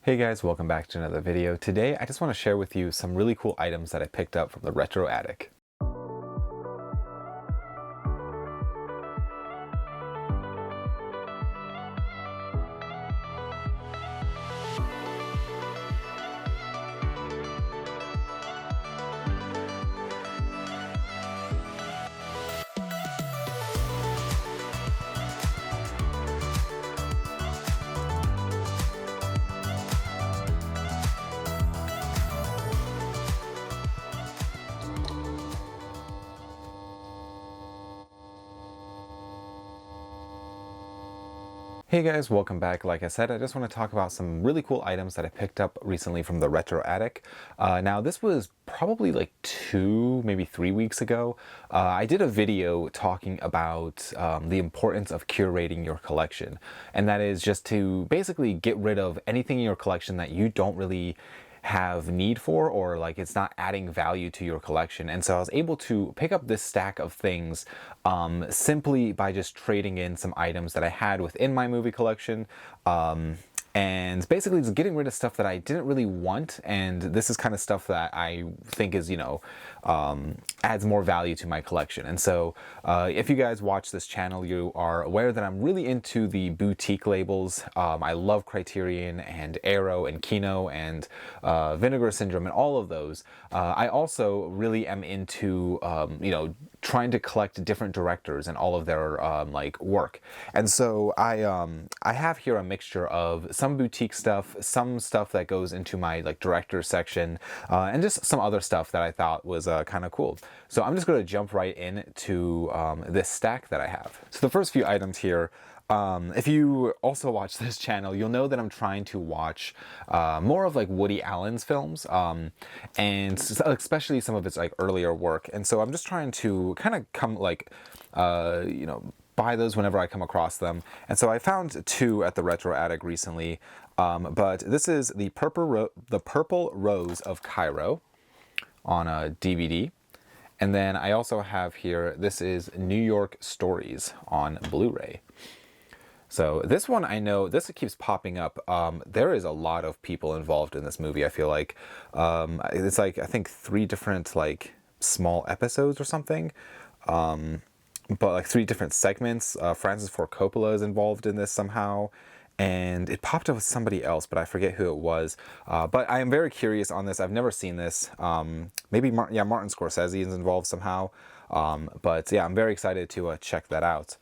Hey guys, welcome back to another video. Today I just want to share with you some really cool items that I picked up from the Retro Attic. Hey guys, welcome back. Like I said, I just want to talk about some really cool items that I picked up recently from the Retro Attic. Now this was probably like 2, maybe 3 weeks ago. I did a video talking about the importance of curating your collection. And that is just to basically get rid of anything in your collection that you don't really have need for, or like it's not adding value to your collection. And so I was able to pick up this stack of things simply by just trading in some items that I had within my movie collection. And basically just getting rid of stuff that I didn't really want, and this is kind of stuff that I think is, adds more value to my collection. And so if you guys watch this channel, you are aware that I'm really into the boutique labels. I love Criterion and Arrow and Kino and Vinegar Syndrome and all of those. I also really am into, trying to collect different directors and all of their work. And so I have here a mixture of some boutique stuff, some stuff that goes into my director section, and just some other stuff that I thought was kind of cool. So I'm just going to jump right into this stack that I have. So the first few items here, if you also watch this channel, you'll know that I'm trying to watch more of Woody Allen's films, and especially some of his earlier work. And so I'm just trying to kind of come buy those whenever I come across them. And so I found 2 at the Retro Attic recently, but this is the Purple Rose of Cairo on a DVD. And then I also have here, this is New York Stories on Blu-ray. So this one, I know, this keeps popping up. There is a lot of people involved in this movie, I feel like. It's I think 3 different small episodes or something. But 3 different segments. Francis Ford Coppola is involved in this somehow. And it popped up with somebody else, but I forget who it was. But I am very curious on this. I've never seen this. Maybe Martin Scorsese is involved somehow. But yeah, I'm very excited to check that out.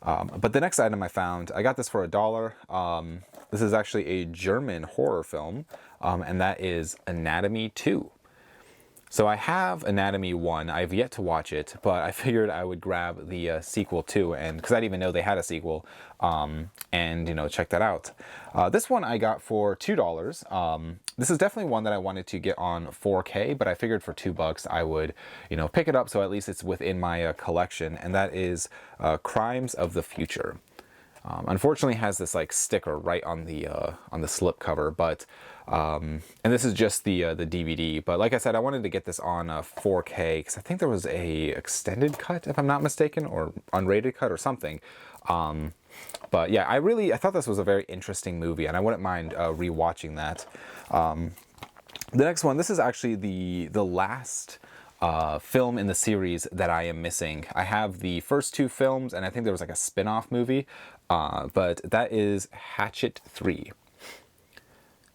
But the next item I found, I got this for $1. This is actually a German horror film, and that is Anatomy 2. So I have Anatomy 1, I've yet to watch it, but I figured I would grab the sequel too, and because I didn't even know they had a sequel, and check that out. This one I got for $2. This is definitely one that I wanted to get on 4K, but I figured for $2 I would, pick it up so at least it's within my collection, and that is Crimes of the Future. Unfortunately has this sticker right on the slip cover, but and this is just the DVD. But like I said, I wanted to get this on 4K because I think there was a extended cut, if I'm not mistaken, or unrated cut or something. But yeah, I thought this was a very interesting movie, and I wouldn't mind rewatching that. The next one, this is actually the last film in the series that I am missing. I have the first 2 films, and I think there was a spin-off movie, but that is Hatchet 3.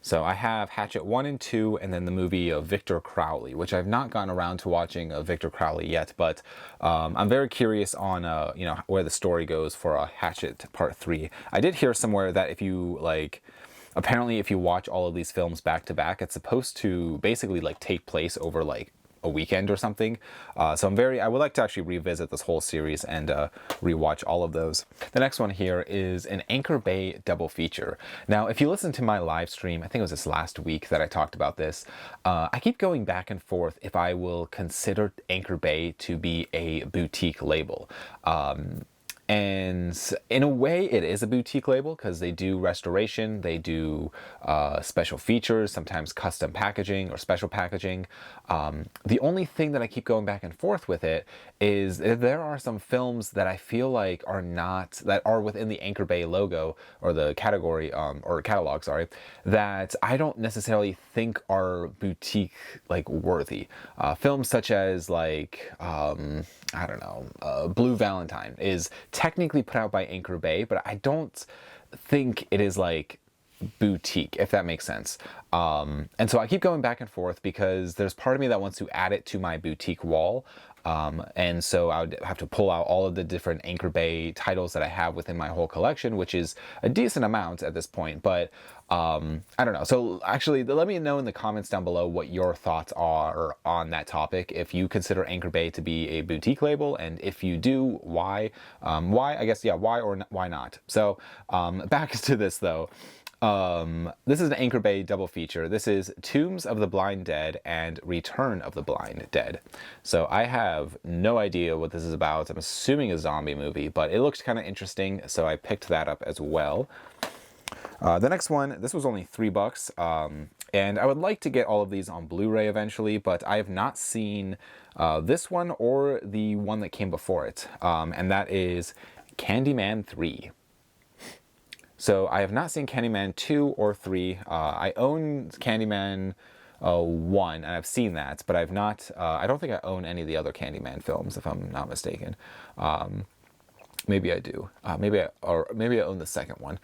So I have Hatchet 1 and 2, and then the movie of Victor Crowley, which I've not gotten around to watching Victor Crowley yet, but I'm very curious on where the story goes for Hatchet Part 3. I did hear somewhere that if you apparently if you watch all of these films back to back, it's supposed to basically take place over a weekend or something. So I would like to actually revisit this whole series and rewatch all of those. The next one here is an Anchor Bay double feature. Now, if you listen to my live stream, I think it was this last week that I talked about this, I keep going back and forth if I will consider Anchor Bay to be a boutique label. And in a way, it is a boutique label because they do restoration, they do special features, sometimes custom packaging or special packaging. The only thing that I keep going back and forth with it is there are some films that I feel like that are within the Anchor Bay logo or the category or catalog, sorry, that I don't necessarily think are boutique like worthy. Films such as like I don't know, Blue Valentine is technically put out by Anchor Bay, but I don't think it is like boutique, if that makes sense. And so I keep going back and forth because there's part of me that wants to add it to my boutique wall. And so I would have to pull out all of the different Anchor Bay titles that I have within my whole collection, which is a decent amount at this point, but I don't know. So actually, let me know in the comments down below what your thoughts are on that topic. If you consider Anchor Bay to be a boutique label, and if you do, why? Why, I guess, yeah, why or why not? So back to this though. This is an Anchor Bay double feature. This is Tombs of the Blind Dead and Return of the Blind Dead. So I have no idea what this is about. I'm assuming a zombie movie, but it looks kind of interesting, so I picked that up as well. The next one, this was only $3, and I would like to get all of these on Blu-ray eventually, but I have not seen this one or the one that came before it, and that is Candyman 3. So I have not seen Candyman 2 or 3. I own Candyman 1, and I've seen that, but I've not, I don't think I own any of the other Candyman films, if I'm not mistaken. Maybe I do. Maybe I own the second one.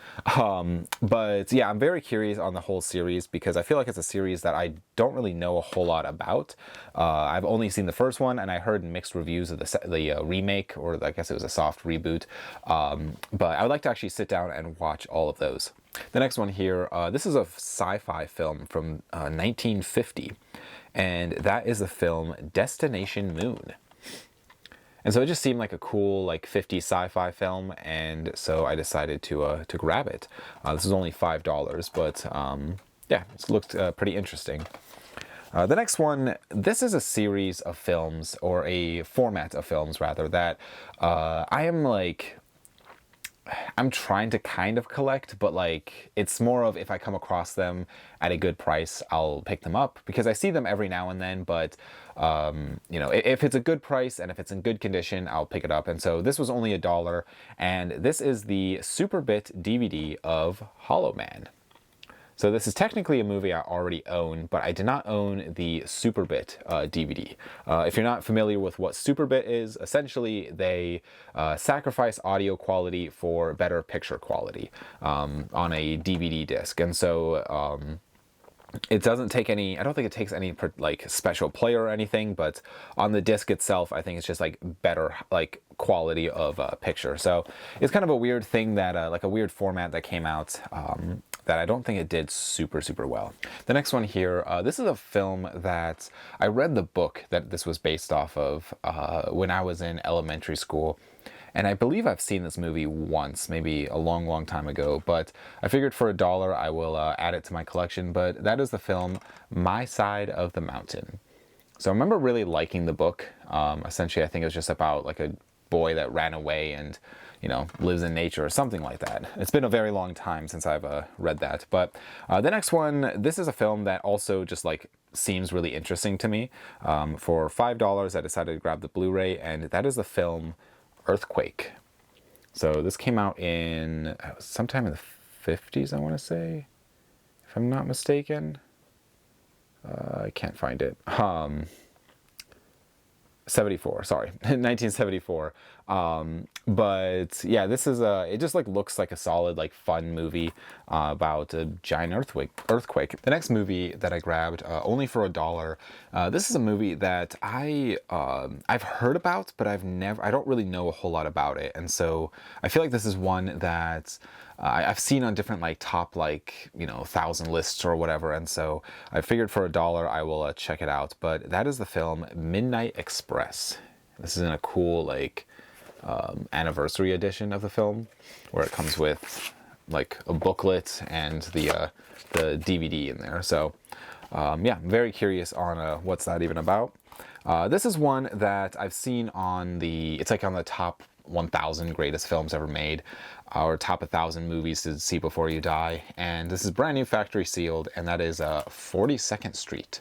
But yeah, I'm very curious on the whole series because I feel like it's a series that I don't really know a whole lot about. I've only seen the first one, and I heard mixed reviews of the remake, or I guess it was a soft reboot. But I would like to actually sit down and watch all of those. The next one here, this is a sci-fi film from 1950, and that is the film Destination Moon. And so it just seemed like a cool, like 50s sci-fi film, and so I decided to grab it. This is only $5, but yeah, it looked pretty interesting. The next one, this is a series of films, or a format of films rather, that I'm trying to kind of collect, but like it's more of if I come across them at a good price, I'll pick them up because I see them every now and then, but you know, if it's a good price and if it's in good condition, I'll pick it up. And so this was only $1, and this is the Super Bit DVD of Hollow Man. So this is technically a movie I already own, but I did not own the Superbit DVD. If you're not familiar with what Superbit is, essentially they sacrifice audio quality for better picture quality on a DVD disc. And so it doesn't take any, I don't think it takes any like special player or anything, but on the disc itself, I think it's just like better like quality of picture. So it's kind of a weird thing that like a weird format that came out that I don't think it did super well. The next one here, this is a film that I read the book that this was based off of when I was in elementary school. And I believe I've seen this movie once, maybe a long time ago, but I figured for $1 I will add it to my collection, but that is the film My Side of the Mountain. So I remember really liking the book. Essentially, I think it was just about like a boy that ran away and, you know, lives in nature or something like that. It's been a very long time since I've read that. But the next one, this is a film that also just like seems really interesting to me. For $5, I decided to grab the Blu-ray, and that is the film Earthquake. So this came out in sometime in the 50s, I want to say, if I'm not mistaken. I can't find it. 74, sorry, 1974. But yeah, this is it just like looks like a solid, like fun movie about a giant earthquake. The next movie that I grabbed, only for $1, this is a movie that I've heard about, but I don't really know a whole lot about it. And so I feel like this is one that I've seen on different like top, like, you know, 1,000 lists or whatever. And so I figured for $1 I will check it out. But that is the film Midnight Express. This is in a cool like anniversary edition of the film, where it comes with like a booklet and the DVD in there. So yeah, I'm very curious on what's that even about. This is one that I've seen on it's like on the top 1000 greatest films ever made, or top 1000 movies to see before you die. And this is brand new, factory sealed, and that is 42nd Street.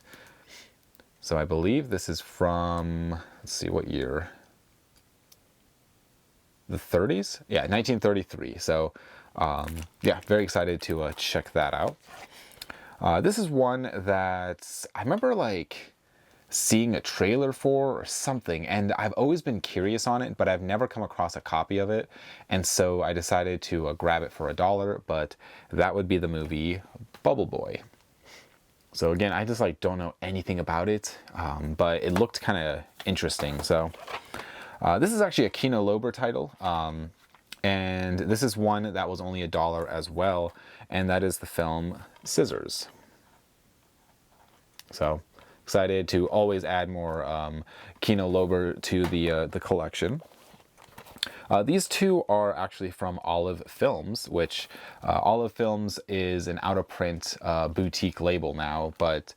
So I believe this is from, let's see what year, the 30s? Yeah, 1933. So yeah, very excited to check that out. This is one that I remember like seeing a trailer for or something, and I've always been curious on it, but I've never come across a copy of it, and so I decided to grab it for $1, but that would be the movie Bubble Boy. So again, I just like don't know anything about it, but it looked kind of interesting. So this is actually a Kino Lorber title, and this is one that was only $1 as well, and that is the film Scissors. So excited to always add more Kino Lorber to the collection. These two are actually from Olive Films, which Olive Films is an out-of-print boutique label now, but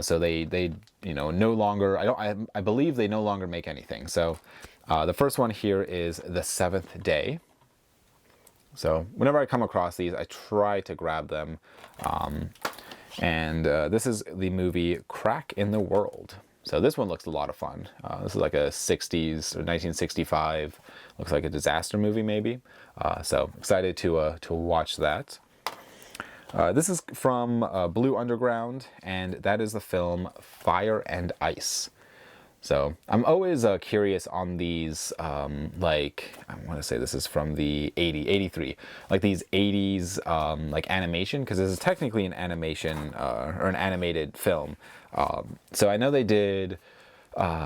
so they no longer, I believe they no longer make anything. So the first one here is The Seventh Day. So whenever I come across these, I try to grab them. And this is the movie Crack in the World. So this one looks a lot of fun. This is like a 60s or 1965, looks like a disaster movie maybe. So excited to watch that. This is from Blue Underground, and that is the film Fire and Ice. So I'm always curious on these, like, I want to say this is from the 83, like these 80s like animation, because this is technically an animation or an animated film. So I know they did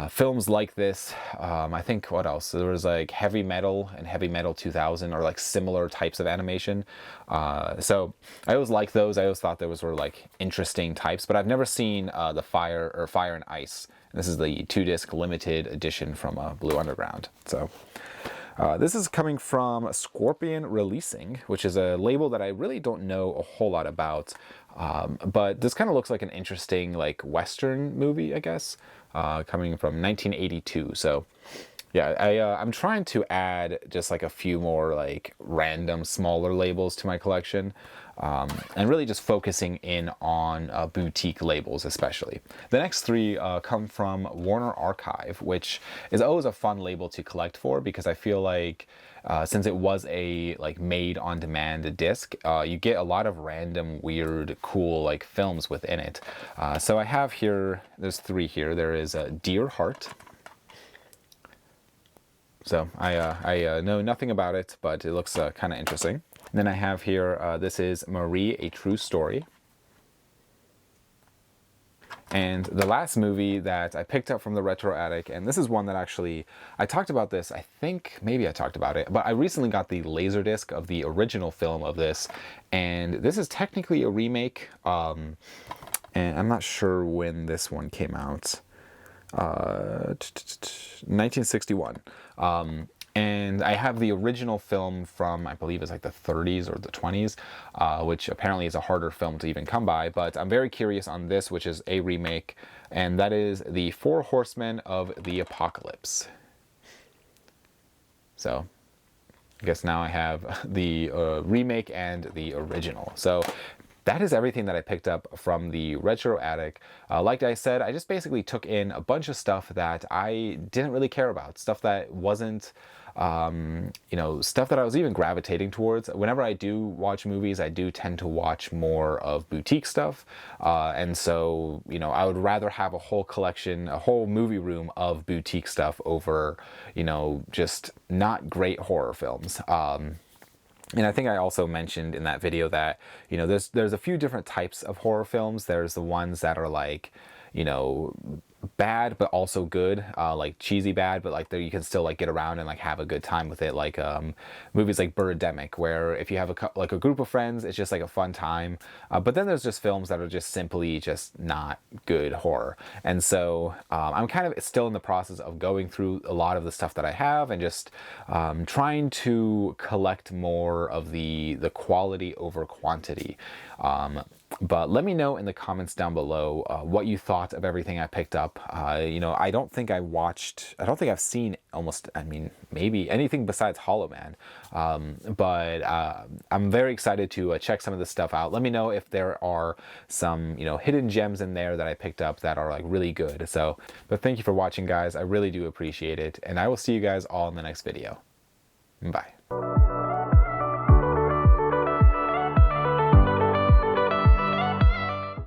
films like this. I think what else? There was like Heavy Metal and Heavy Metal 2000, or like similar types of animation. So I always liked those. I always thought those were like interesting types, but I've never seen the Fire and Ice. This is the 2-disc limited edition from Blue Underground. So this is coming from Scorpion Releasing, which is a label that I really don't know a whole lot about. But this kind of looks like an interesting like Western movie, I guess, coming from 1982. So yeah, I'm trying to add just like a few more like random smaller labels to my collection, and really just focusing in on boutique labels especially. The next three come from Warner Archive, which is always a fun label to collect for, because I feel like since it was a like made on demand disc, you get a lot of random weird cool like films within it. So I have here, there's three here. There is Dear Heart. So I know nothing about it, but it looks kind of interesting. And then I have here, this is Marie, A True Story. And the last movie that I picked up from the Retro Attic, and this is one that actually, I talked about this, I think maybe I talked about it, but I recently got the Laserdisc of the original film of this, and this is technically a remake, and I'm not sure when this one came out. 1961. And I have the original film from, I believe it's like the 30s or the 20s, which apparently is a harder film to even come by, but I'm very curious on this, which is a remake, and that is The Four Horsemen of the Apocalypse. So I guess now I have the remake and the original. So that is everything that I picked up from the Retro Attic. Like I said, I just basically took in a bunch of stuff that I didn't really care about, stuff that wasn't, stuff that I was even gravitating towards. Whenever I do watch movies, I do tend to watch more of boutique stuff. And so, I would rather have a whole collection, a whole movie room of boutique stuff over, just not great horror films. And I think I also mentioned in that video that, there's a few different types of horror films. There's the ones that are like, bad but also good, like cheesy bad, but like you can still like get around and like have a good time with it, like movies like Birdemic, where if you have a group of friends, it's just like a fun time. But then there's just films that are just simply just not good horror, and so I'm kind of still in the process of going through a lot of the stuff that I have and just trying to collect more of the quality over quantity. But let me know in the comments down below what you thought of everything I picked up. You know, I don't think I've seen almost, I mean, maybe anything besides Hollow Man. But I'm very excited to check some of this stuff out. Let me know if there are some, you know, hidden gems in there that I picked up that are like really good. So, but thank you for watching, guys. I really do appreciate it. And I will see you guys all in the next video. Bye.